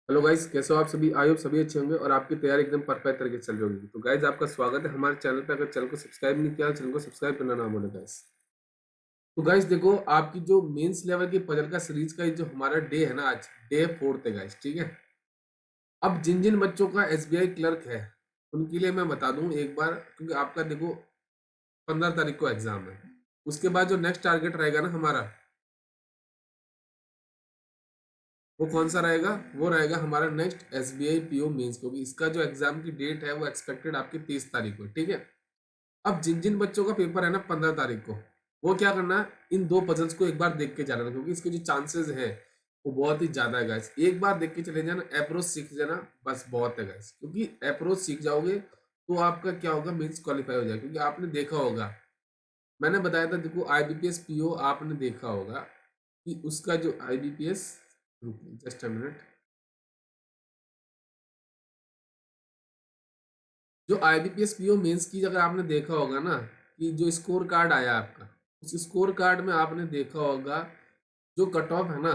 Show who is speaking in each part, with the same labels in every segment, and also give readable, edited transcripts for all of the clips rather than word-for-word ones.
Speaker 1: Hello guys, कैसे हो आप सभी। आई होप सभी अच्छे होंगे और आपकी तैयारी एकदम परफेक्ट तरीके से चल रही होगी। तो गाइस, आपका स्वागत है हमारे चैनल पे। अगर चैनल को सब्सक्राइब नहीं किया, चैनल को सब्सक्राइब करना ना भूलें गाइस। तो गाइस देखो, आपकी जो मेंस लेवल की पजल का सीरीज का ये जो हमारा डे है ना, आज डे 4 है गाइस, ठीक है। अब जिन जिन बच्चों का एसबीआई क्लर्क है उनके लिए मैं बता दूं एक बार, क्योंकि आपका देखो 15 तारीख को एग्जाम है। उसके बाद जो नेक्स्ट टारगेट रहेगा ना हमारा, वो कौन सा रहेगा? वो रहेगा हमारा नेक्स्ट एसबीआई पीओ मेंस, क्योंकि इसका जो एग्जाम की डेट है वो एक्सपेक्टेड आपकी 30 तारीख को, ठीक है। अब जिन जिन बच्चों का पेपर है ना 15 तारीख को, वो क्या करना है, इन दो पजल्स को एक बार देख के जाना, क्योंकि इसके जो चांसेस है वो बहुत ही ज्यादा है गाइस। एक बार देख के चले जाना, अप्रोच सीख जाना, बस बहुत है गाइस। क्योंकि अप्रोच सीख जाओगे तो आपका क्या होगा, मेंस क्वालिफाई हो जाएगा। क्योंकि आपने देखा होगा, मैंने बताया था, देखो आईबीपीएस पीओ आपने देखा होगा कि उसका जो आईबीपीएस, जस्ट अ मिनट, जो आईबीपीएस पीओ मेंस की अगर आपने देखा होगा ना, कि जो स्कोर कार्ड आया आपका, उस स्कोर कार्ड में आपने देखा होगा जो कट ऑफ है ना,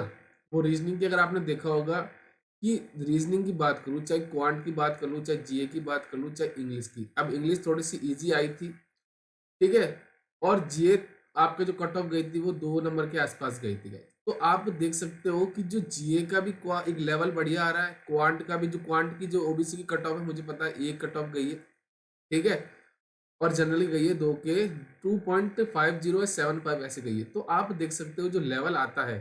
Speaker 1: वो रीजनिंग की अगर आपने देखा होगा कि रीजनिंग की बात करूँ, चाहे क्वांट की बात कर लूँ, चाहे जीए की बात कर लूँ, चाहे इंग्लिश की। अब इंग्लिश थोड़ी सी इजी आई थी, ठीक है। और जीए आपके जो कट ऑफ गई थी वो 2 नंबर के आसपास गई थी। तो आप देख सकते हो कि जो जीए का भी एक लेवल बढ़िया आ रहा है, क्वांट का भी, जो क्वांट की जो ओबीसी की कट ऑफ है मुझे पता है एक कट ऑफ गई है, ठीक है। और जनरली गई है 2 के 2.50 75 ऐसे गई है। तो आप देख सकते हो जो लेवल आता है,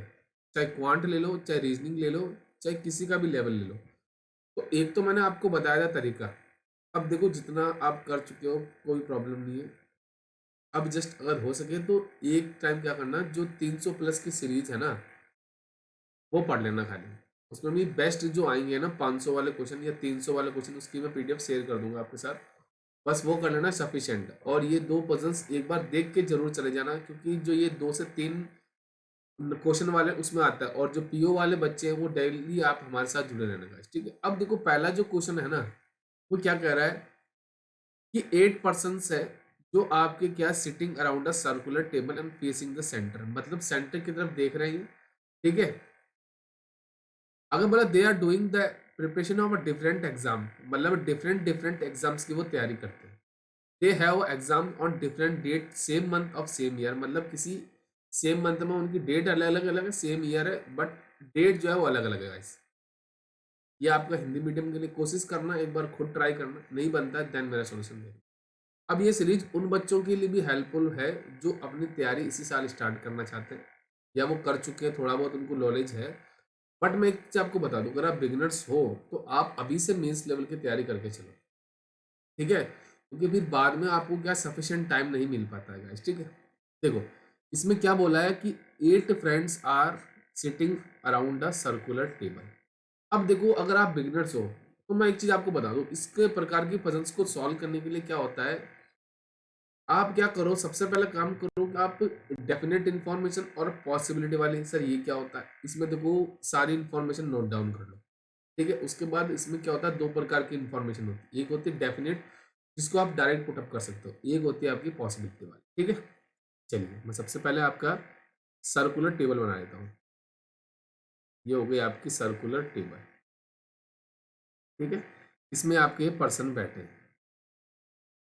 Speaker 1: चाहे क्वांट ले लो, चाहे रीजनिंग ले लो, चाहे किसी का भी लेवल ले लो। तो एक तो मैंने आपको बताया था तरीका। अब देखो, जितना आप कर चुके हो कोई प्रॉब्लम नहीं है। अब जस्ट अगर हो सके तो एक टाइम क्या करना, जो 300 प्लस की सीरीज है ना, वो पढ़ लेना खाली। उसमें भी बेस्ट जो आएंगे ना 500 वाले क्वेश्चन या 300 वाले क्वेश्चन, उसकी मैं पीडीएफ शेयर कर दूंगा आपके साथ। बस वो कर लेना सफिशिएंट। और ये दो पजल्स एक बार देख के जरूर चले जाना, क्योंकि जो ये 2 से 3 क्वेश्चन वाले उसमें आता है, और जो पीओ वाले बच्चे हैं वो डेली आप हमारे साथ जुड़े रहने का, ठीक है। अब देखो, पहला जो क्वेश्चन है ना, वो क्या कह रहा है कि 8 पर्सन है जो आपके क्या sitting around a circular table and facing the centre, मतलब सेंटर की तरफ देख रहे हैं, ठीक है। अगर बोला they are doing the preparation of a different exam, मतलब डिफरेंट डिफरेंट एग्जाम्स की वो तैयारी करते हैं। They have exam on different date same month of same year, मतलब किसी सेम मंथ में उनकी डेट अलग अलग है, सेम ईयर है, बट डेट जो है वो अलग अलग है गाइस। ये आपका हिंदी मीडियम के लिए कोशिश करना, एक बार खुद ट्राई करना, नहीं बनता है देन मेरा सोल्यूशन देना। अब ये सीरीज उन बच्चों के लिए भी हेल्पफुल है जो अपनी तैयारी इसी साल स्टार्ट करना चाहते हैं, या वो कर चुके हैं, थोड़ा बहुत उनको नॉलेज है। बट मैं एक चीज आपको बता दूं, अगर आप बिगिनर्स हो तो आप अभी से मेंस लेवल की तैयारी करके चलो, ठीक है। क्योंकि फिर बाद में आपको क्या सफिशिएंट टाइम नहीं मिल पाता है गाइस, ठीक है। देखो, इसमें क्या बोला है कि 8 friends are sitting around a circular table. अब देखो, अगर आप बिगिनर्स हो तो मैं एक चीज आपको बता दूं, इसके प्रकार की पजल्स को सॉल्व करने के लिए क्या होता है, आप क्या करो, सबसे पहले काम करो कि आप डेफिनेट इंफॉर्मेशन और पॉसिबिलिटी वाली, सर ये क्या होता है, इसमें देखो सारी इंफॉर्मेशन नोट डाउन कर लो, ठीक है। उसके बाद इसमें क्या होता है, 2 प्रकार की इंफॉर्मेशन होती है। एक होती है डेफिनेट, जिसको आप डायरेक्ट पुटअप कर सकते हो, एक होती है आपकी पॉसिबिलिटी वाली, ठीक है। चलिए, मैं सबसे पहले आपका सर्कुलर टेबल बना लेता हूँ। ये हो गई आपकी सर्कुलर टेबल, ठीक है। इसमें आपके पर्सन बैठे हैं,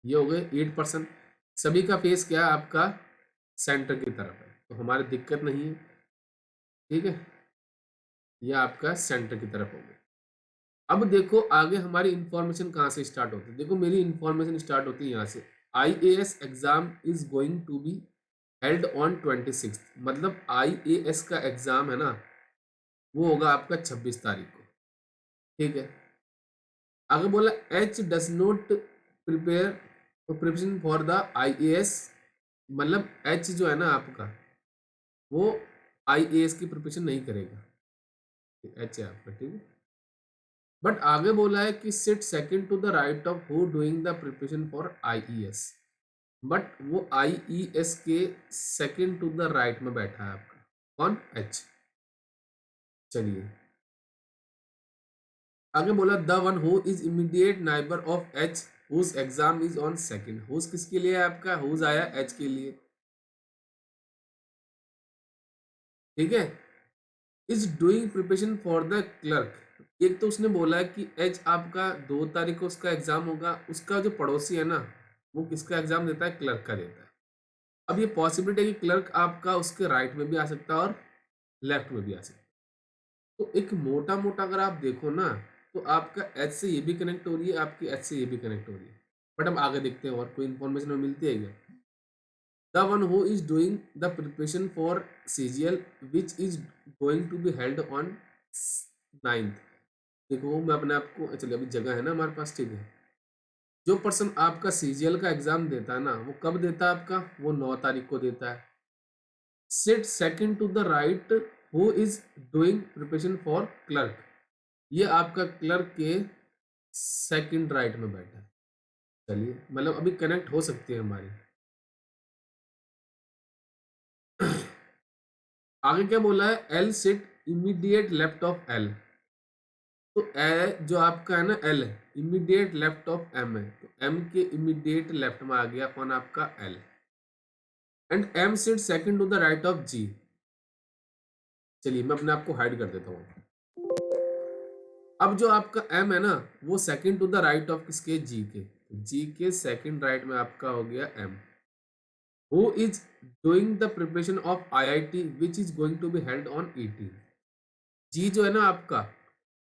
Speaker 1: ये हो गए 8 पर्सन। सभी का फेस क्या है आपका, सेंटर की तरफ है, तो हमारी दिक्कत नहीं है, ठीक है। ये आपका सेंटर की तरफ हो गया। अब देखो आगे हमारी इंफॉर्मेशन कहाँ से स्टार्ट होती है, देखो मेरी इंफॉर्मेशन स्टार्ट होती है यहाँ से। IAS exam is going to be held on 26, मतलब आईएएस का एग्जाम है ना, वो होगा आपका 26 तारीख को, ठीक है। आगे बोला H does not prepare preparation for the IAS, मतलब एच जो है ना आपका, वो आईएएस की प्रिपरेशन नहीं करेगा, एच है आपका, ठीक है। बट आगे बोला है कि sit second to the right of who doing the preparation for IES, but वो आईईएस के सेकंड टू द राइट में बैठा है आपका, कौन, एच। चलिए, आगे बोला the one who is immediate neighbour of H whose exam is on second, whose किसके लिए है आपका, हुज आया एच के लिए, ठीक है। Is doing preparation for the clerk, एक तो उसने बोला है कि एच आपका 2 तारीख को उसका एग्जाम होगा, उसका जो पड़ोसी है ना वो किसका एग्जाम देता है, क्लर्क का देता है। अब ये पॉसिबिलिटी है कि क्लर्क आपका उसके राइट में भी आ सकता है और लेफ्ट में भी आ सकता है। तो एक मोटा मोटा अगर आप देखो ना तो आपका एच से ये भी कनेक्ट हो रही है, आपकी एच से ये भी कनेक्ट हो रही है। बट हम आगे देखते हैं और कोई इन्फॉर्मेशन हमें मिलती है क्या। The one who is doing the preparation for CGL which is going to be held on 9th। देखो मैं अपने आप को, चलिए अभी जगह है ना हमारे पास, ठीक है। जो पर्सन आपका सीजीएल का एग्जाम देता है ना वो कब देता है आपका, वो 9 तारीख को देता है। Sit second to the right who is doing preparation for clerk, ये आपका क्लर्क के सेकंड राइट में बैठा है। चलिए मतलब अभी कनेक्ट हो सकती है हमारी। आगे क्या बोला है, L sit immediate left of L. तो ए जो आपका है ना L immediate left of M है, तो एम के इमीडिएट लेफ्ट में आ गया कौन, आपका L. And M sit second to the right of G. चलिए मैं अपने आप को हाइड कर देता हूँ। अब जो आपका एम है ना वो second to the right of किसके, जी के। जी के सेकंड राइट में आपका हो गया M. Who is doing the preparation of IIT which is going to be held on 18। G जो है ना आपका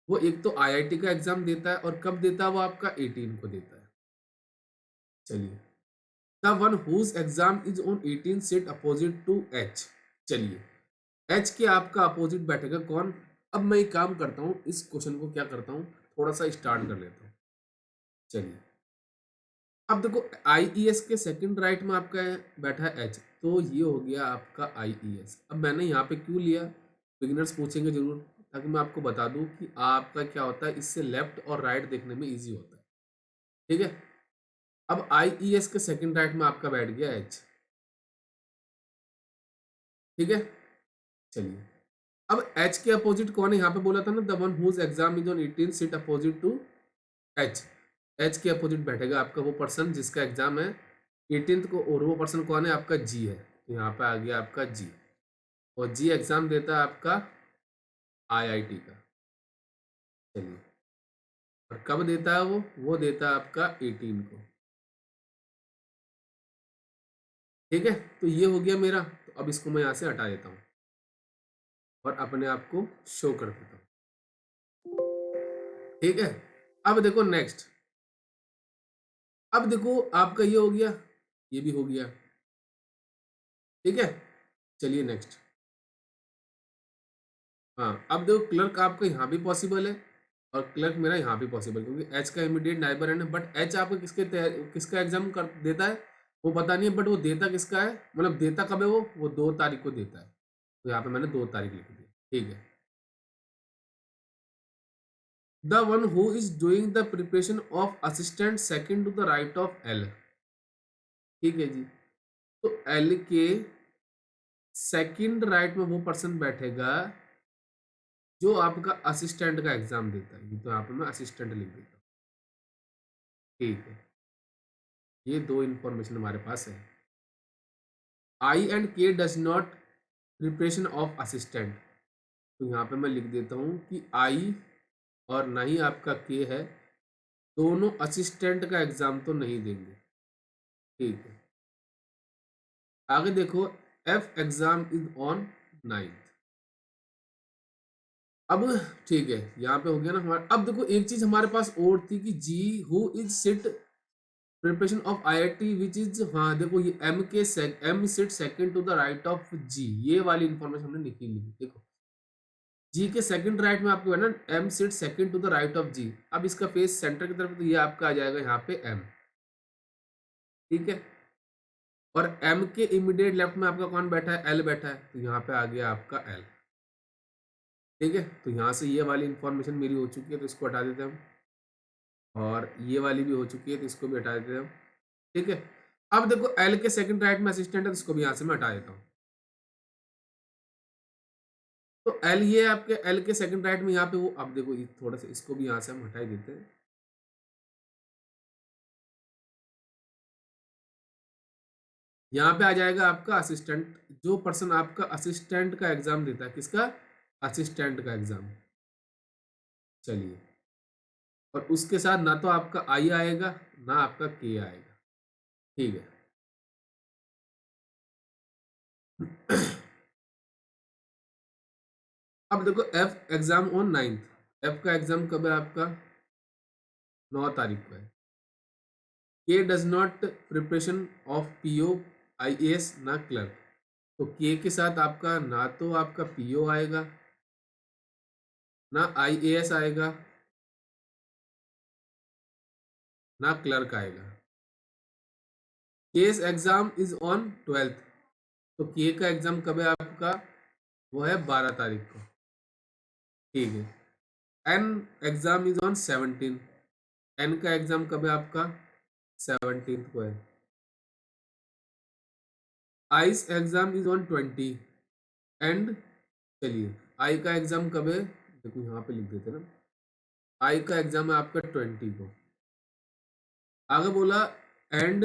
Speaker 1: वो एक तो आईआईटी का एग्जाम देता है, और कब देता है वो आपका 18 को देता है। चलिए the one whose exam is on 18 sit opposite to H. चलिए एच के आपका अपोजिट बैठेगा कौन। अब मैं एक काम करता हूँ, इस क्वेश्चन को क्या करता हूँ, थोड़ा सा स्टार्ट कर लेता हूँ। चलिए अब देखो आईईएस के सेकंड राइट में आपका बैठा है एच, तो ये हो गया आपका आईईएस। अब मैंने यहाँ पे क्यों लिया, बिगिनर्स पूछेंगे जरूर, ताकि मैं आपको बता दूं कि आपका क्या होता है, इससे लेफ्ट और राइट देखने में इजी होता है। ठीक है, अब आईईएस के सेकंड राइट में आपका बैठ गया एच। ठीक है, चलिए अब एच के अपोजिट कौन है, यहाँ पे बोला था ना the one whose exam is on 18 sit opposite to H. H के अपोजिट बैठेगा आपका वो पर्सन जिसका एग्जाम है 18th को, और वो पर्सन कौन है, आपका जी है। तो यहाँ पे आ गया आपका जी, और जी एग्जाम देता है आपका आईआईटी का। चलिए और कब देता है वो देता है आपका 18 को। ठीक है, तो ये हो गया मेरा। तो अब इसको मैं यहाँ से हटा देता हूँ और अपने आप को शो कर देता हूँ। ठीक है, अब देखो नेक्स्ट। अब देखो आपका ये हो गया, ये भी हो गया। ठीक है, चलिए नेक्स्ट। हाँ अब देखो क्लर्क आपका यहाँ भी पॉसिबल है, और क्लर्क मेरा यहाँ भी पॉसिबल, क्योंकि एच का इमीडिएट नाइबर है ना। बट एच आपका किसका एग्जाम कर देता है वो पता नहीं है, बट वो देता किसका है, मतलब देता कब है वो 2 तारीख को देता है। तो यहाँ पे मैंने 2 तारीख लिख दी। ठीक है, the one who is doing the preparation of assistant second to the right of L. ठीक है जी, तो एल के सेकंड राइट में वो पर्सन बैठेगा जो आपका असिस्टेंट का एग्जाम देता है। तो यहाँ पे मैं असिस्टेंट लिख देता हूँ। ठीक है, ये दो इंफॉर्मेशन हमारे पास है। आई एंड के does not preparation of assistant. तो यहाँ पे मैं लिख देता हूँ कि आई और ना ही आपका के है, दोनों असिस्टेंट का एग्जाम तो नहीं देंगे। ठीक है, आगे देखो F exam is on 9th। अब ठीक है, यहाँ पे हो गया ना हमारा। अब देखो एक चीज हमारे पास और थी कि G who is sit preparation of IIT which is, हाँ देखो ये M sit second to the right of G, ये वाली इंफॉर्मेशन हमने निकली ली। देखो जी के सेकंड राइट में आपको है ना M sit second to the right of G. अब इसका फेस सेंटर की तरफ, तो ये आपका आ जाएगा यहाँ पे एम। ठीक है, और एम के इमीडिएट लेफ्ट में आपका कौन बैठा है, एल बैठा है, तो यहाँ पे आ गया आपका एल। ठीक है, तो यहाँ से ये वाली इंफॉर्मेशन मेरी हो चुकी है, तो इसको हटा देते हैं हम, और ये वाली भी हो चुकी है तो इसको भी हटा देते हैं हम। ठीक है, अब देखो एल के सेकंड राइट में असिस्टेंट है, तो इसको भी यहाँ से मैं हटा देता हूँ। तो एल ये आपके एल के सेकंड राइट में यहाँ पे वो, अब देखो थोड़ा सा इसको भी यहाँ से हम हटा ही देते हैं। यहाँ पे आ जाएगा आपका असिस्टेंट, जो पर्सन आपका असिस्टेंट का एग्जाम देता है, किसका, असिस्टेंट का एग्जाम। चलिए, और उसके साथ ना तो आपका आई आएगा ना आपका के आएगा। ठीक है। अब देखो F exam on 9th, F का एग्जाम कब है आपका? 9 तारीख को है। के does not preparation of PO IAS ना क्लर्क। तो के के साथ आपका ना तो आपका पीओ आएगा ना आईएएस आएगा ना क्लर्क आएगा। Case exam is on 12th। तो के का एग्जाम कब है आपका? वो है 12 तारीख को। ठीक है। N exam is on 17। N का एग्जाम कब है आपका? 17 को है। I's exam is on 20 and, चलिए आई का एग्जाम कब है? देखो यहाँ पे लिख देते ना, आई का एग्जाम है आपका 20 को। आगे बोला and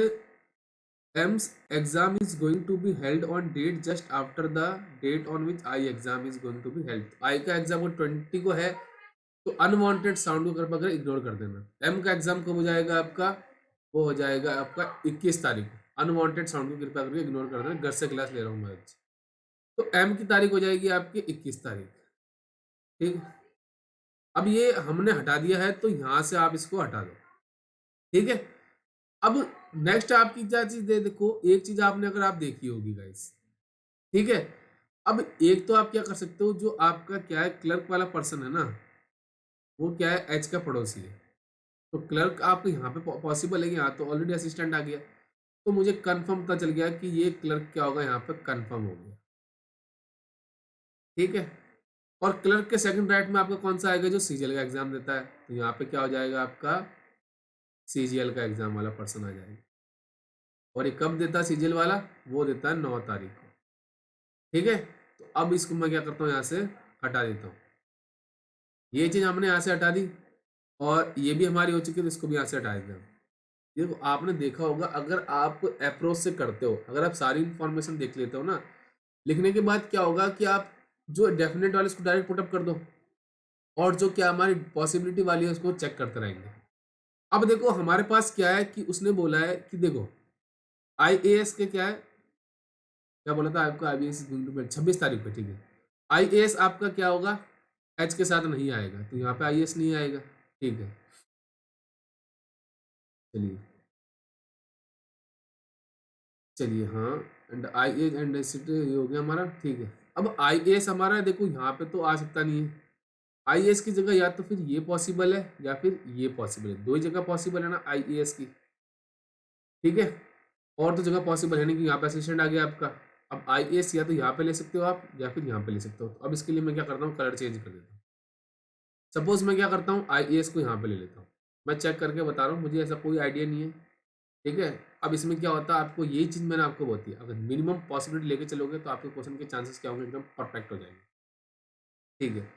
Speaker 1: AIIMS exam is going to be held on date just after the date on which I exam is going to be held. I का एग्जाम वो 20 को है, तो अनवांटेड साउंड को कर अगर इग्नोर कर देना। एम का एग्जाम कब हो जाएगा आपका? वो हो जाएगा आपका 21 तारीख को। अनवांटेड साउंड को कृपया करके इग्नोर कर देना, घर से क्लास ले रहा हूँ मैं आज। तो एम की तारीख हो जाएगी आपकी 21 तारीख। ठीक है। अब ये हमने हटा दिया है, तो यहां से आप इसको हटा दो। ठीक है। अब नेक्स्ट आपकी क्या चीज दे, देखो एक चीज आपने अगर आप देखी होगी गाइस। ठीक है। अब एक तो आप क्या कर सकते हो, जो आपका क्या है क्लर्क वाला पर्सन है ना, वो क्या है एच का पड़ोसी है। तो क्लर्क आप यहाँ पे पॉसिबल है कि यहाँ तो ऑलरेडी असिस्टेंट आ गया, तो मुझे कंफर्म पता चल गया कि ये क्लर्क क्या होगा, यहाँ पे कंफर्म हो गया। ठीक है। और क्लर्क के सेकंड राइट में आपका कौन सा आएगा? जो सीजीएल का एग्जाम देता है, तो यहाँ पे क्या हो जाएगा आपका? सीजीएल का एग्जाम वाला पर्सन आ जाएगा। और ये कब देता है सीजीएल वाला? वो देता है 9 तारीख को। ठीक है। तो अब इसको मैं क्या करता हूँ, यहाँ से हटा देता हूँ। ये चीज हमने यहाँ से हटा दी, और ये भी हमारी हो चुकी है, तो इसको भी यहाँ से हटा देते हैं। देखो आपने देखा होगा, अगर आप अप्रोच से करते हो, अगर आप सारी इंफॉर्मेशन देख लेते हो ना, लिखने के बाद क्या होगा कि आप जो डेफिनेट वाले उसको डायरेक्ट पुटअप कर दो, और जो क्या हमारी पॉसिबिलिटी वाली है उसको चेक करते रहेंगे। अब देखो हमारे पास क्या है कि उसने बोला है कि देखो आईएएस के क्या है, क्या बोला था आपको? आईएएस 26 तारीख पे। ठीक है। आईएएस आपका क्या होगा? एच के साथ नहीं आएगा, तो यहाँ पे आईएएस नहीं आएगा। ठीक है। चलिए, चलिए हाँ, एंड आई एस एंड ये हो गया हमारा। ठीक है। अब आई एस हमारा देखो यहाँ पे तो आ सकता नहीं है। आई एस की जगह या तो फिर ये पॉसिबल है या फिर ये पॉसिबल है, दो ही जगह पॉसिबल है ना आई एस की। ठीक है। और तो जगह पॉसिबल है नहीं, कि यहाँ पे असिस्टेंट आ गया आपका। अब आई एस या तो यहाँ पे ले सकते हो आप, या फिर यहाँ पे ले सकते हो। तो अब इसके लिए मैं क्या करता हूँ, कलर चेंज कर देता हूँ। सपोज मैं क्या करता हूँ, आई एस को यहाँ पे ले लेता हूँ। मैं चेक करके बता रहा हूँ, मुझे ऐसा कोई आइडिया नहीं है। ठीक है। अब इसमें क्या होता है, आपको यही चीज मैंने आपको बताई, अगर मिनिमम पॉसिबिलिटी लेके चलोगे तो आपके क्वेश्चन के चांसेस क्या होंगे, एकदम परफेक्ट हो जाएंगे। ठीक है।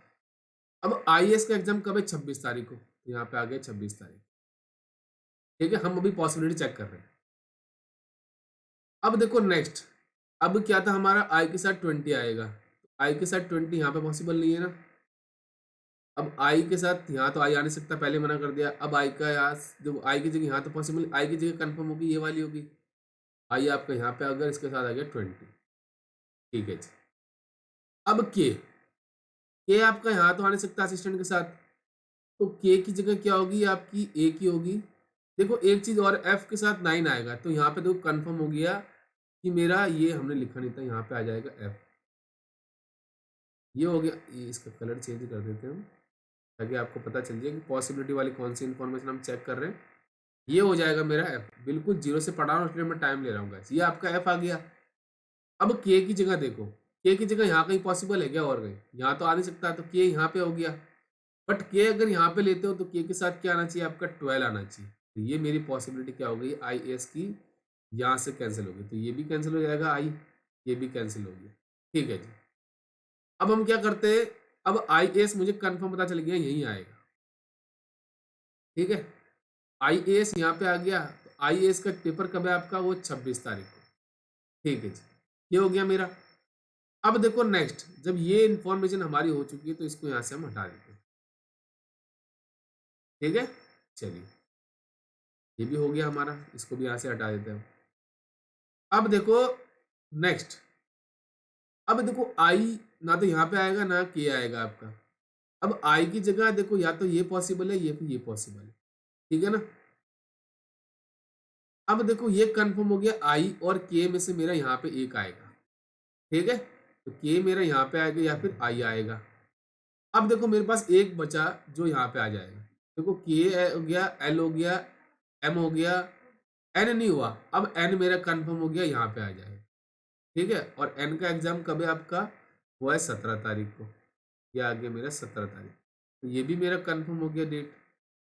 Speaker 1: अब आईएएस का एग्जाम कब है? 26 तारीख को। तो यहाँ पे आ गया 26 तारीख। ठीक है। हम अभी पॉसिबिलिटी चेक कर रहे हैं। अब देखो नेक्स्ट, अब क्या था हमारा, आई के साथ 20 आएगा। आई के साथ 20 यहाँ पे पॉसिबल नहीं है ना। अब आई के साथ यहाँ तो आई आ नहीं सकता, पहले मना कर दिया। अब आई का यहाँ, देखो आई की जगह यहाँ तो पॉसिबल, आई की जगह कंफर्म होगी, ये वाली होगी। आई आपका यहाँ पे अगर इसके साथ आ गया 20। ठीक है जी। अब के आपका यहाँ तो आ नहीं सकता असिस्टेंट के साथ, तो के की जगह क्या होगी आपकी? ए की होगी। देखो एक चीज और, एफ के साथ 9 आएगा, तो यहाँ पे देखो कंफर्म हो गया कि मेरा, ये हमने लिखा नहीं था, यहाँ पे आ जाएगा एफ। ये हो गया। ये इसका कलर चेंज कर देते हैं हम, ताकि आपको पता चल जाए कि पॉसिबिलिटी वाली कौन सी इन्फॉर्मेशन हम चेक कर रहे हैं। ये हो जाएगा मेरा एफ, बिल्कुल जीरो से पढ़ा रहा हूँ, इसलिए मैं टाइम ले रहा हूँ guys। ये आपका एफ आ गया। अब के की जगह देखो, के की जगह यहाँ कहीं पॉसिबल है क्या? और कहीं यहाँ तो आ नहीं सकता, तो के यहाँ पे हो गया। बट के अगर यहाँ पे लेते हो, तो के साथ क्या आना चाहिए आपका? 12 आना चाहिए। तो ये मेरी पॉसिबिलिटी क्या हो गई? आई एस की यहाँ से कैंसिल हो गई, तो ये भी कैंसिल हो जाएगा आई, ये भी कैंसिल हो गया। ठीक है जी। अब हम क्या करते हैं, अब आई एस मुझे कंफर्म पता चल गया यही आएगा। ठीक है। आई एस यहाँ पे आ गया, तो आई एस का पेपर कब है आपका? वो 26 तारीख को। ठीक है जी। ये हो गया मेरा। अब देखो नेक्स्ट, जब ये इंफॉर्मेशन हमारी हो चुकी है, तो इसको यहाँ से हम हटा देते हैं। ठीक है, चलिए ये भी हो गया हमारा, इसको भी यहाँ से हटा देते हैं। अब देखो नेक्स्ट, अब देखो आई ना तो यहाँ पे आएगा ना के आएगा आपका। अब आई की जगह देखो या तो ये पॉसिबल है ये पॉसिबल है, ठीक है ना। अब देखो ये कंफर्म हो गया, आई और के में से मेरा यहाँ पे एक आएगा, ठीक है। तो के मेरा यहाँ पे आएगा या फिर आई आएगा। अब देखो मेरे पास एक बचा जो यहाँ पे आ जाएगा। देखो के हो गया, एल हो गया, एम हो गया, एन नहीं हुआ। अब एन मेरा कंफर्म हो गया, यहाँ पे आ जाएगा, ठीक है। और एन का एग्जाम कब है आपका, वो है 17 तारीख को। ये आ गया मेरा 17 तारीख, तो ये भी मेरा कंफर्म हो गया डेट।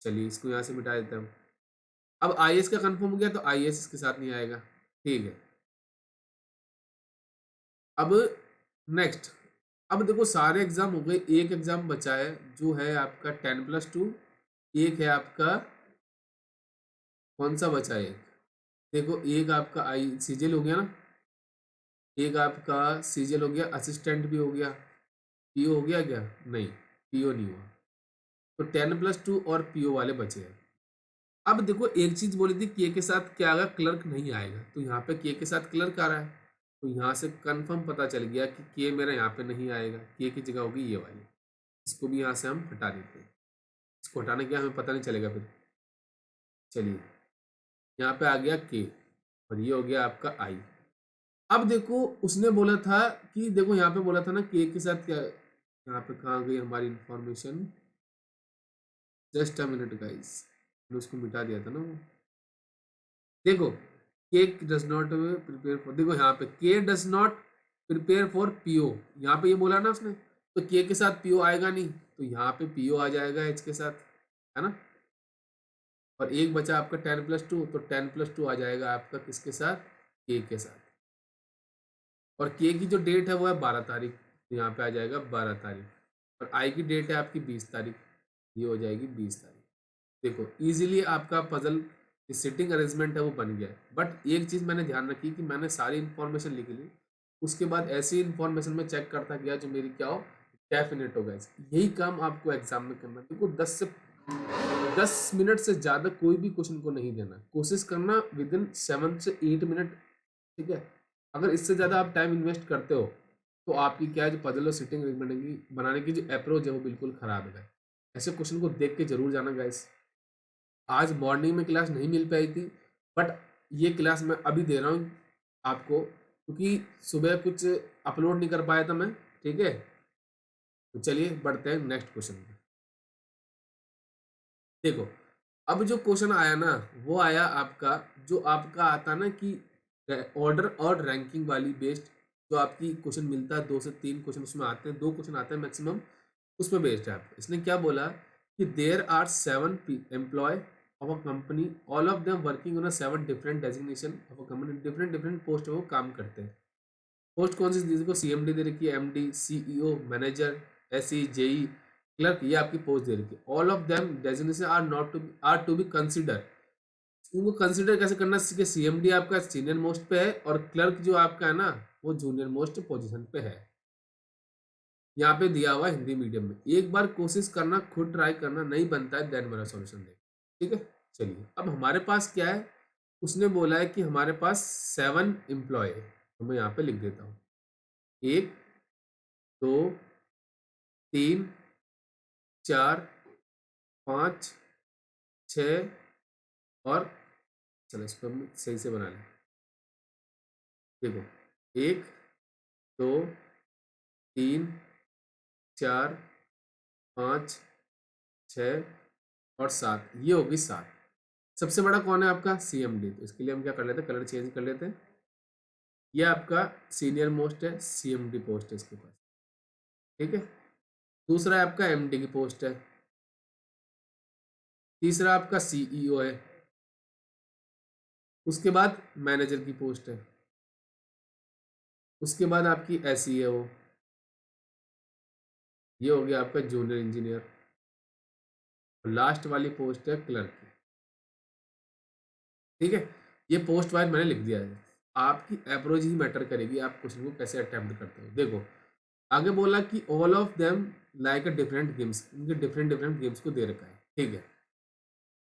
Speaker 1: चलिए इसको यहाँ से मिटा देता हूँ। अब आई एस का कंफर्म हो गया, तो आई एस इसके साथ नहीं आएगा, ठीक है। अब नेक्स्ट, अब देखो सारे एग्जाम हो गए, एक एग्जाम बचा है जो है आपका 10+2। एक है आपका, कौन सा बचा है, एक देखो, एक आपका आई सीजल हो गया ना, एक आपका सीजल हो गया, असिस्टेंट भी हो गया, पीओ हो गया क्या, नहीं पीओ नहीं हुआ। तो 10+2 और पीओ वाले बचे हैं। अब देखो एक चीज बोली थी, के साथ क्या आएगा, क्लर्क नहीं आएगा, तो यहाँ पे के साथ क्लर्क आ रहा है। तो यहाँ से कंफर्म पता चल गया कि के मेरा यहाँ पे नहीं आएगा, के की जगह होगी ये वाली। इसको भी यहाँ से हम हटा देते हैं, इसको हटाने के हमें पता नहीं चलेगा फिर। चलिए यहाँ पे आ गया के और ये हो गया आपका आई। अब देखो उसने बोला था कि देखो यहाँ पे बोला था ना के साथ क्या, यहाँ पे कहाँ गई हमारी information, just a minute guys, उसको मिटा दिया था ना वो। देखो के डज नॉट प्रिपेयर फॉर, देखो यहाँ पे के does not prepare for PO, यहाँ पे ये बोला ना उसने, तो के साथ पीओ आएगा नहीं, तो यहाँ पे पीओ आ जाएगा एच के साथ, है ना। और एक बचा आपका 10+2, तो 10+2 आ जाएगा आपका किसके साथ, के साथ। और के की जो डेट है वो है 12 तारीख, तो यहाँ पे आ जाएगा 12 तारीख। और आई की डेट है आपकी 20 तारीख, ये हो जाएगी 20 तारीख। देखो इजीली आपका पजल सिटिंग अरेंजमेंट है वो बन गया है। बट एक चीज़ मैंने ध्यान रखी कि मैंने सारी इन्फॉर्मेशन लिख ली, उसके बाद ऐसी इन्फॉर्मेशन में चेक करता गया जो मेरी क्या हो, डेफिनेट हो गया। यही काम आपको एग्जाम में करना। देखो 10 मिनट से ज़्यादा कोई भी क्वेश्चन को नहीं देना, कोशिश करना विद इन 7 से 8 मिनट, ठीक है। अगर इससे ज़्यादा आप टाइम इन्वेस्ट करते हो तो आपकी क्या है, जो पजल और सिटिंग बनाने की जो अप्रोच है वो बिल्कुल ख़राब है। ऐसे क्वेश्चन को देख के जरूर जाना गाइस। आज मॉर्निंग में क्लास नहीं मिल पाई थी, बट ये क्लास मैं अभी दे रहा हूँ आपको, क्योंकि सुबह कुछ अपलोड नहीं कर पाया था मैं, ठीक है। तो चलिए बढ़ते हैं नेक्स्ट क्वेश्चन पे। देखो अब जो क्वेश्चन आया ना, वो आया आपका, जो आपका आता ना कि ऑर्डर और रैंकिंग वाली बेस्ड, जो आपकी क्वेश्चन मिलता है 2 से 3 क्वेश्चन उसमें आते हैं, 2 क्वेश्चन आते हैं मैक्सिमम, उसमें बेस्ड है आपका। इसने क्या बोला कि there are 7 employee of a company, all of them working on a 7 different designation of a company, different different post वो काम करते हैं। पोस्ट कौन सी देखो, सीएमडी दे रखी है, MD, CEO, manager, SE, JE, clerk, ये आपकी पोस्ट दे रखी है। All of them designation are not to be consider. इनको कंसिडर कैसे करना सीखे, सीएमडी आपका सीनियर मोस्ट पे है और क्लर्क जो आपका है ना वो जूनियर मोस्ट पोजीशन पे है। यहाँ पे दिया हुआ हिंदी मीडियम में। एक बार कोशिश करना, खुद ट्राई करना, नहीं बनता है देन मेरा सॉल्यूशन दे, ठीक है। चलिए अब हमारे पास क्या है, उसने बोला है कि हमारे पास 7 एम्प्लॉय है, तो मैं यहाँ पे लिख देता हूँ 1 2 3 4 5 6, और चलो इसको हम सही से बना लें। देखो 1 2 3 4 5 6 और 7, ये होगी 7। सबसे बड़ा कौन है आपका, सीएमडी, तो इसके लिए हम क्या कर लेते हैं, कलर चेंज कर लेते हैं। ये आपका सीनियर मोस्ट है, सीएमडी पोस्ट है इसके पास, ठीक है। दूसरा है आपका एमडी की पोस्ट है, तीसरा आपका सीईओ है, उसके बाद मैनेजर की पोस्ट है, उसके बाद आपकी एसई है वो, ये हो गया आपका जूनियर इंजीनियर, और लास्ट वाली पोस्ट है क्लर्क की, ठीक है। ये पोस्ट वाइज मैंने लिख दिया है। आपकी अप्रोच ही मैटर करेगी, आप क्वेश्चन को कैसे अटेम्प्ट करते हो। देखो आगे बोला कि all of them like a different games, इनके डिफरेंट डिफरेंट गेम्स को दे रखा है, ठीक है।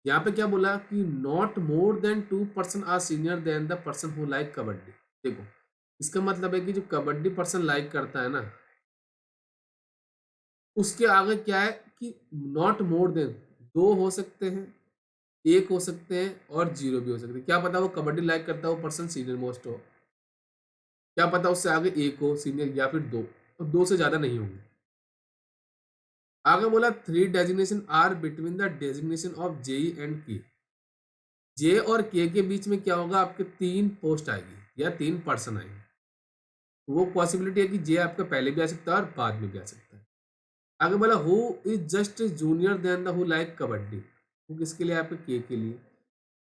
Speaker 1: यहाँ पे क्या बोला कि not more than 2% are senior than the person who like kabaddi. देखो इसका मतलब है कि जो कबड्डी पर्सन लाइक करता है ना, उसके आगे क्या है कि नॉट मोर देन, दो हो सकते हैं, एक हो सकते हैं और जीरो भी हो सकते हैं। क्या पता वो कबड्डी लाइक करता है वो पर्सन सीनियर मोस्ट हो, क्या पता उससे आगे एक हो सीनियर या फिर दो, तो दो से ज्यादा नहीं होंगे। आगे बोला three designation are between the designation of JE and K. J और के बीच में क्या होगा, आपके तीन पोस्ट आएगी या तीन पर्सन आएंगे। वो पॉसिबिलिटी है कि जे आपका पहले भी आ सकता है और बाद में भी आ सकता है। आगे बोला who is just junior than the who like kabaddi. वो किसके लिए, आपके के लिए।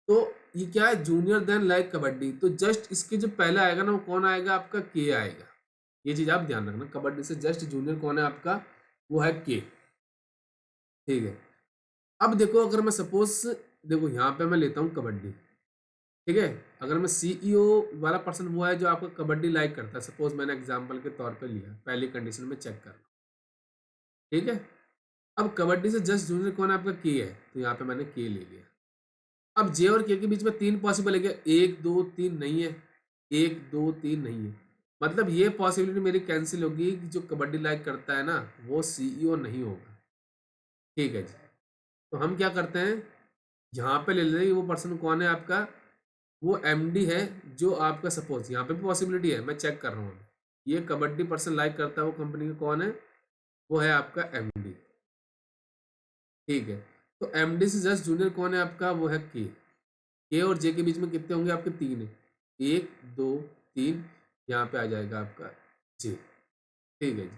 Speaker 1: तो ये क्या है, जूनियर देन लाइक कबड्डी, तो जस्ट इसके जो पहले आएगा ना वो कौन आएगा, आपका के आएगा। ये चीज आप ध्यान रखना, कबड्डी से जस्ट जूनियर कौन है आपका, वो है के। ठीक है। अब देखो अगर मैं सपोज, देखो यहाँ पे मैं लेता हूँ कबड्डी, ठीक है। अगर मैं सीईओ वाला पर्सन वो है जो आपको कबड्डी लाइक करता है, सपोज मैंने एग्जांपल के तौर पर लिया, पहली कंडीशन में चेक करना, ठीक है। अब कबड्डी से जस्ट जूनियर कौन है, आपका के है, तो यहाँ पे मैंने के ले लिया। अब जे और के बीच में तीन पॉसिबल है क्या, एक दो तीन नहीं है, एक दो तीन नहीं है, मतलब ये पॉसिबिलिटी मेरी कैंसिल होगी कि जो कबड्डी लाइक करता है ना वो सीईओ नहीं होगा। ठीक है जी। तो हम क्या करते हैं, यहाँ पे ले लेंगे वो पर्सन कौन है आपका, वो एमडी है, जो आपका सपोज यहाँ पे भी पॉसिबिलिटी है, मैं चेक कर रहा हूँ, ये कबड्डी पर्सन लाइक करता है वो कंपनी का कौन है, वो है आपका एमडी। ठीक है। तो एमडी से जस्ट जूनियर कौन है आपका, वो है के और जे के बीच में कितने होंगे आपके, तीन है, एक दो तीन, यहाँ पे आ जाएगा आपका जे। ठीक है जी।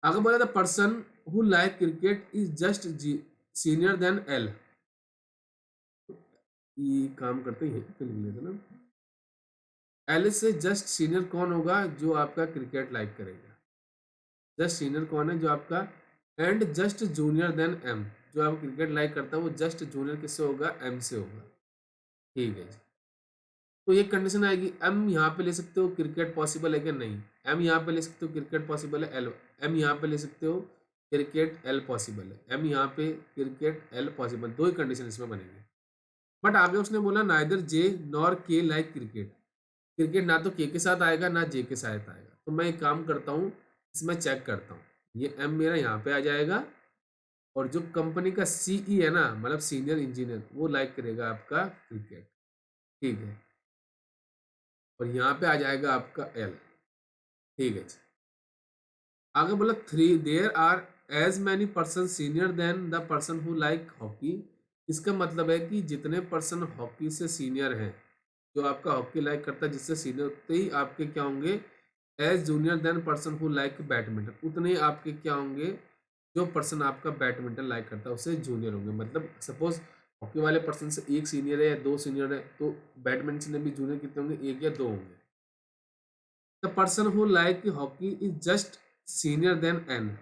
Speaker 1: आगे बोला the person who like cricket is just senior then L. ये काम करते ही लिख लेते ना, एल से जस्ट सीनियर कौन होगा, जो आपका क्रिकेट लाइक करेगा, जस्ट सीनियर कौन है जो आपका, and just junior than M, जो आप क्रिकेट लाइक करता है वो जस्ट जूनियर किससे होगा, एम से होगा। ठीक है जी। तो ये कंडीशन आएगी, एम यहाँ पे ले सकते हो क्रिकेट पॉसिबल है क्या, नहीं, एम यहाँ पे ले सकते हो क्रिकेट पॉसिबल है, एल एम यहाँ पे ले सकते हो क्रिकेट, एल पॉसिबल है, एम यहाँ पे क्रिकेट, एल पॉसिबल, दो ही कंडीशन इसमें बनेंगे। बट आगे उसने बोला नाइदर जे नॉर के लाइक क्रिकेट, क्रिकेट ना तो के साथ आएगा ना जे के साथ आएगा। तो मैं एक काम करता हूँ, इसमें चेक करता हूँ, ये एम मेरा यहाँ पे आ जाएगा, और जो कंपनी का सीई है ना, मतलब सीनियर इंजीनियर, वो लाइक करेगा आपका क्रिकेट। ठीक है। और यहाँ पे आ जाएगा आपका एल। ठीक है जी। आगे बोला three there are as many person senior than the person who like hockey. इसका मतलब है कि जितने पर्सन हॉकी से सीनियर हैं, जो आपका हॉकी लाइक करता है जिससे सीनियर, उतने ही आपके क्या होंगे, as junior than person who like badminton, उतने ही आपके क्या होंगे, जो पर्सन आपका बैडमिंटन लाइक करता है उससे जूनियर होंगे। मतलब सपोज हॉकी वाले पर्सन से एक सीनियर है या दो सीनियर है, तो बैडमिंटन में भी जूनियर कितने होंगे, एक या दो होंगे। The person who like hockey is just senior than N,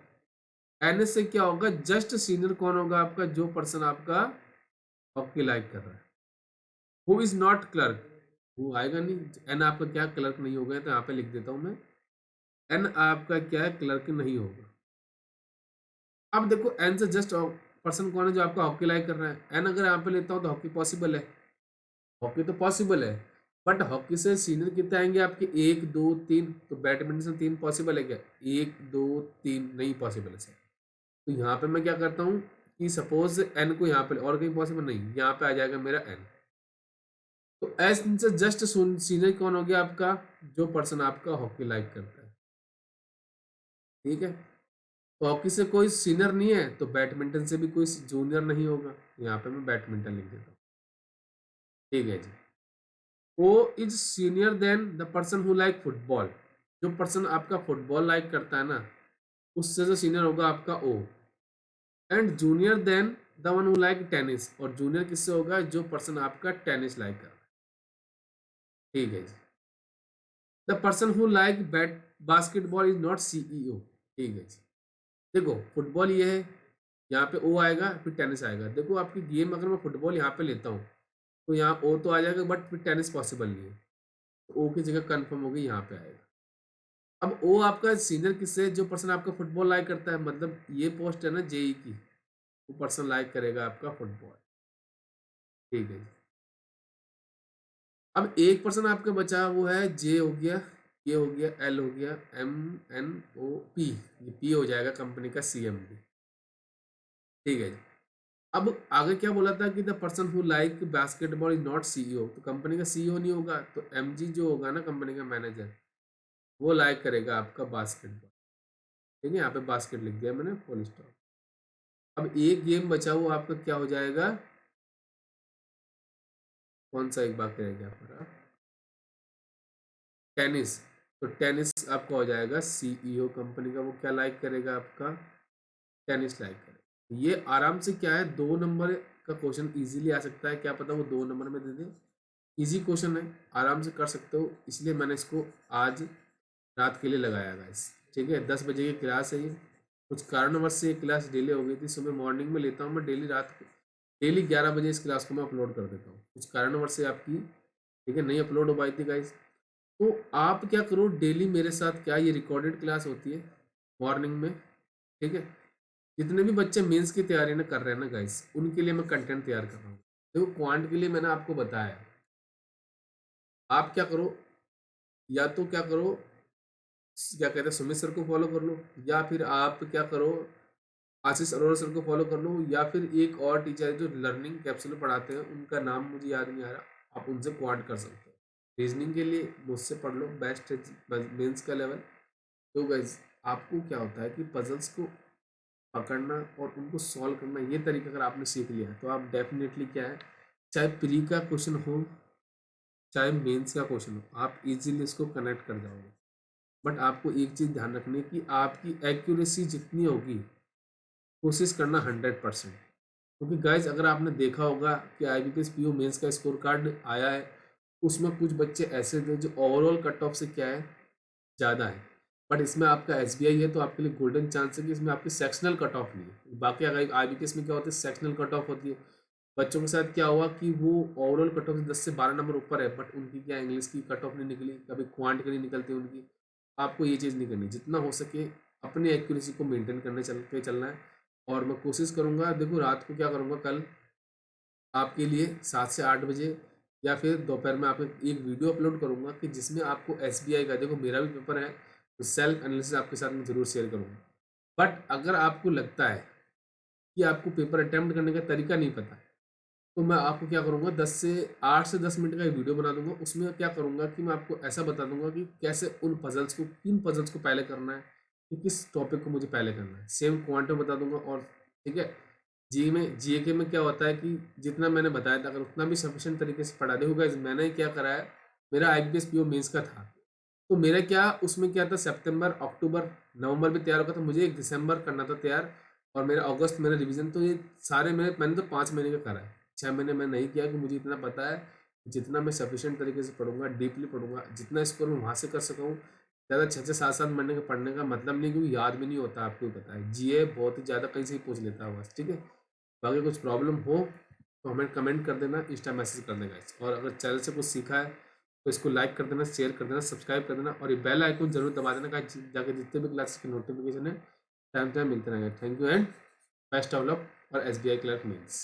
Speaker 1: N से क्या होगा, जस्ट सीनियर कौन होगा आपका, जो पर्सन आपका हॉकी लाइक कर रहा है। हु इज नॉट क्लर्क, वो आएगा नहीं, एन आपका क्या क्लर्क नहीं होगा, तो यहाँ पे लिख देता हूं मैं, एन आपका क्या है, क्लर्क नहीं होगा। अब देखो एन से जस्ट पर्सन कौन है जो आपका हॉकी लाइक कर रहा है, एन अगर यहाँ पे लेता हूँ तो हॉकी पॉसिबल है, हॉकी तो पॉसिबल है, बट हॉकी से सीनियर कितने आएंगे आपके, एक दो तीन, तो बैडमिंटन से तीन पॉसिबल है क्या, एक दो तीन नहीं पॉसिबल है सर। तो यहाँ पे मैं क्या करता हूँ कि सपोज एन को यहाँ पे, और कहीं पॉसिबल नहीं, यहाँ पे आ जाएगा मेरा एन। तो एस से जस्ट सीनियर कौन हो गया आपका, जो पर्सन आपका हॉकी लाइक करता है। ठीक है। तो हॉकी से कोई सीनियर नहीं है, तो बैडमिंटन से भी कोई जूनियर नहीं होगा, यहाँ पे मैं बैडमिंटन लिख देता हूँ। ठीक है जी। O is senior than the person who like football, जो पर्सन आपका फुटबॉल लाइक करता है ना, उससे जो सीनियर होगा आपका O, and junior than the one who like tennis, और जूनियर किससे होगा, जो पर्सन आपका टेनिस लाइक कर रहा है। ठीक है जी। The person who like bat basketball is not CEO. ठीक है जी। देखो फुटबॉल ये है, यहाँ पे ओ आएगा फिर टेनिस आएगा। देखो आपकी गेम अगर मैं फुटबॉल यहाँ पे लेता हूँ तो यहाँ ओ तो आ जाएगा, बट फिर टेनिस पॉसिबल नहीं है, तो ओ की जगह कंफर्म होगी यहाँ पे आएगा। अब ओ आपका सीनियर किससे, जो पर्सन आपका फुटबॉल लाइक करता है, मतलब ये पोस्ट है ना जेई की, वो पर्सन लाइक करेगा आपका फुटबॉल। ठीक है। अब 1% आपका बचा, वो है जे हो गया, के हो गया, एल हो गया, एम, एन, ओ, पी। ये पी हो जाएगा कंपनी का CMD। ठीक है जी। अब आगे क्या बोला था कि the person who like basketball is not CEO, तो कंपनी का CEO नहीं होगा, तो MG जो होगा ना कंपनी का मैनेजर, वो लाइक करेगा आपका बास्केटबॉल। ठीक है, यहाँ पे बास्केट लिख दिया मैंने, फुल स्टॉप। अब एक गेम बचा हुआ आपका, क्या हो जाएगा, कौन सा एक बात रह गया हमारा, टेनिस। तो टेनिस आपका हो जाएगा CEO कंपनी का, वो क्या लाइक करेगा आपका, टेनिस लाइक करेगा। ये आराम से क्या है, 2 नंबर का क्वेश्चन इजीली आ सकता है, क्या पता वो 2 नंबर में दे दे। इजी क्वेश्चन है, आराम से कर सकते हो, इसलिए मैंने इसको आज रात के लिए लगाया गाइस। ठीक है, 10 बजे की क्लास है ये। कुछ कारणवश से ये क्लास डिले हो गई थी, सुबह मॉर्निंग में लेता हूँ मैं डेली, रात को डेली 11 बजे इस क्लास को मैं अपलोड कर देता हूँ। कुछ कारणवश से आपकी, ठीक है, नहीं अपलोड हो पाई थी गाइस। तो आप क्या करो, डेली मेरे साथ, क्या ये रिकॉर्डेड क्लास होती है मॉर्निंग में। ठीक है, जितने भी बच्चे मेंस की तैयारी ना कर रहे हैं ना गाइस, उनके लिए मैं कंटेंट तैयार कर रहा हूँ। देखो क्वांट के लिए मैंने आपको बताया, आप क्या करो, या तो क्या करो, क्या कहते हैं, सुमित सर को फॉलो कर लो, या फिर आप क्या करो, आशीष अरोड़ा सर को फॉलो कर लो, या फिर एक और टीचर जो लर्निंग कैप्सूल पढ़ाते हैं, उनका नाम मुझे याद नहीं आ रहा, आप उनसे क्वांट कर सकते हो। रीजनिंग के लिए मुझसे पढ़ लो, बेस्ट है मेंस का लेवल। तो गाइज आपको क्या होता है कि पजल्स को पकड़ना और उनको सॉल्व करना, ये तरीका अगर आपने सीख लिया तो आप डेफिनेटली क्या है, चाहे प्री का क्वेश्चन हो चाहे मेंस का क्वेश्चन हो, आप इजीली इसको कनेक्ट कर जाओगे। बट आपको एक चीज़ ध्यान रखनी है कि आपकी एक्यूरेसी जितनी होगी, कोशिश करना 100%। क्योंकि गाइज अगर आपने देखा होगा कि IBPS PO मेंस का स्कोर कार्ड आया है, उसमें कुछ बच्चे ऐसे थे जो ओवरऑल कट ऑफ से क्या है, ज़्यादा है। बट इसमें आपका SBI है, तो आपके लिए गोल्डन चांस है कि इसमें आपकी सेक्शनल कट ऑफ नहीं है। बाकी अगर IBPS में क्या होता है, सेक्शनल कट ऑफ होती है। बच्चों के साथ क्या हुआ कि वो ओवरऑल कट ऑफ से 10 से 12 नंबर ऊपर है, बट उनकी क्या इंग्लिश की कट ऑफ नहीं निकली, कभी क्वांट की नहीं निकलती उनकी। आपको ये चीज़ नहीं करनी, जितना हो सके अपनी एक्यूरेसी को मेंटेन करने चलना है। और मैं कोशिश करूँगा, देखो रात को क्या करूँगा कल आपके लिए 7 से 8 बजे, या फिर दोपहर में आपको एक वीडियो अपलोड करूँगा कि जिसमें आपको SBI का, देखो मेरा भी पेपर है, तो सेल्फ एनालिसिस आपके साथ में ज़रूर शेयर करूँगा। बट अगर आपको लगता है कि आपको पेपर अटेम्प्ट करने का तरीका नहीं पता, तो मैं आपको क्या करूँगा, 8 से 10 मिनट का एक वीडियो बना दूंगा। उसमें क्या करूँगा कि मैं आपको ऐसा बता दूंगा कि कैसे उन पजल्स को, किन पजल्स को पहले करना है, कि किस टॉपिक को मुझे पहले करना है, सेम क्वांटम बता दूंगा। और ठीक है, GK में क्या होता है कि जितना मैंने बताया था, अगर उतना भी सफिशिएंट तरीके से पढ़ा, देखो गाइस मैंने क्या करा है, मेरा IBPS PO मेंस का था, तो मेरा क्या उसमें क्या था, सितंबर अक्टूबर नवंबर में तैयार होगा, तो मुझे 1 दिसंबर करना था तैयार, और मेरा अगस्त मेरा रिवीजन। तो ये सारे मैंने तो 5 महीने का करा है, 6 महीने मैं नहीं किया, कि मुझे इतना पता है जितना मैं सफिशिएंट तरीके से पढ़ूंगा, डीपली पढ़ूंगा, जितना स्कोर मैं वहाँ से कर सकूँ। ज़्यादा 6 से 7 महीने का पढ़ने का मतलब नहीं, क्योंकि याद भी नहीं होता, आपको भी पता है, GA बहुत ही ज़्यादा कहीं से ही पूछ लेता है बस। ठीक है, बाकी कुछ प्रॉब्लम हो तो हमें कमेंट कर देना, इंस्टा मैसेज कर देना। और अगर चैनल से कुछ सीखा है तो इसको लाइक कर देना, शेयर कर देना, सब्सक्राइब कर देना, और ये बेल आइकन जरूर दबा देना, जाकर जितने भी क्लासेस के नोटिफिकेशन है टाइम टाइम मिलते रहेंगे। Thank you and best of luck और SBI क्लर्क मेंस।